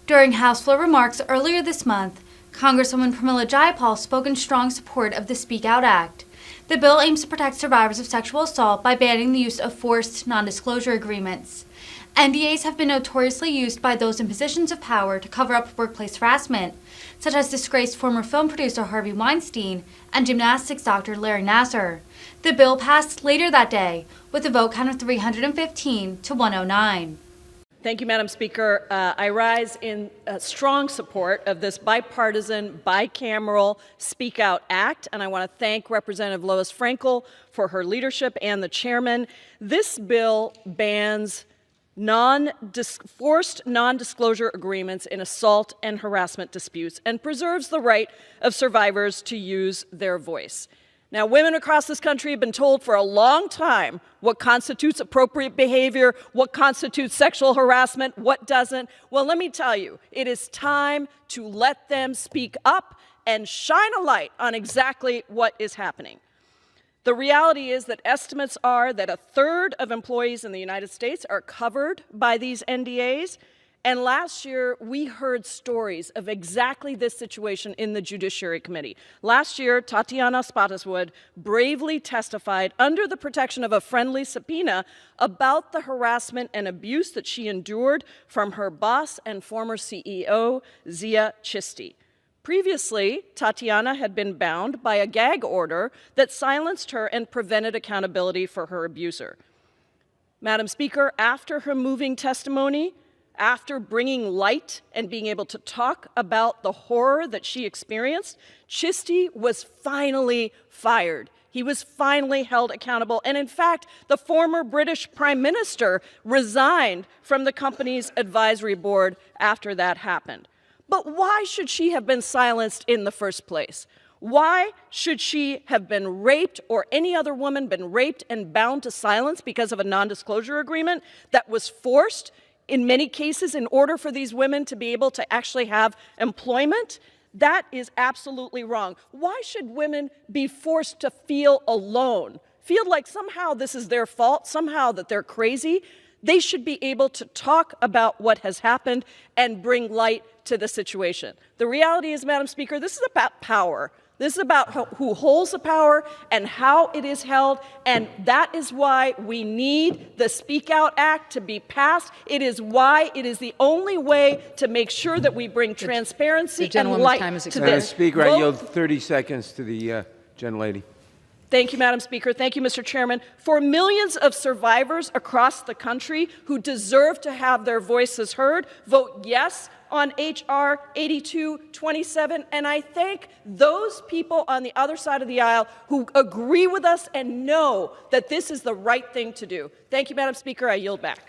During House floor remarks earlier this month, Congresswoman Pramila Jayapal spoke in strong support of the Speak Out Act. The bill aims to protect survivors of sexual assault by banning the use of forced non-disclosure agreements. NDAs have been notoriously used by those in positions of power to cover up workplace harassment, such as disgraced former film producer Harvey Weinstein and gymnastics doctor Larry Nassar. The bill passed later that day with a vote count of 315 to 109. Thank you, Madam Speaker. I rise in strong support of this bipartisan, bicameral Speak Out Act, and I want to thank Representative Lois Frankel for her leadership and the chairman. This bill bans forced non-disclosure agreements in assault and harassment disputes and preserves the right of survivors to use their voice. Now, women across this country have been told for a long time what constitutes appropriate behavior, what constitutes sexual harassment, what doesn't. Well, let me tell you, it is time to let them speak up and shine a light on exactly what is happening. The reality is that estimates are that 1/3 of employees in the United States are covered by these NDAs. And last year, we heard stories of exactly this situation in the Judiciary Committee. Last year, Tatiana Spottiswoode bravely testified under the protection of a friendly subpoena about the harassment and abuse that she endured from her boss and former CEO, Zia Chisti. Previously, Tatiana had been bound by a gag order that silenced her and prevented accountability for her abuser. Madam Speaker, after her moving testimony, after bringing light and being able to talk about the horror that she experienced, Chisti was finally fired. He was finally held accountable. And in fact, the former British Prime Minister resigned from the company's advisory board after that happened. But why should she have been silenced in the first place? Why should she have been raped, or any other woman been raped and bound to silence because of a non-disclosure agreement that was forced in many cases in order for these women to be able to actually have employment? That is absolutely wrong. Why should women be forced to feel alone, feel like somehow this is their fault, somehow that they're crazy? They should be able to talk about what has happened and bring light to the situation. The reality is, Madam Speaker, this is about power. This is about who holds the power and how it is held, and that is why we need the Speak Out Act to be passed. It is why it is the only way to make sure that we bring transparency and light to this. Speaker, I yield 30 seconds to the gentlelady. Thank you, Madam Speaker. Thank you, Mr. Chairman. For millions of survivors across the country who deserve to have their voices heard, vote yes on H.R. 8227, and I thank those people on the other side of the aisle who agree with us and know that this is the right thing to do. Thank you, Madam Speaker. I yield back.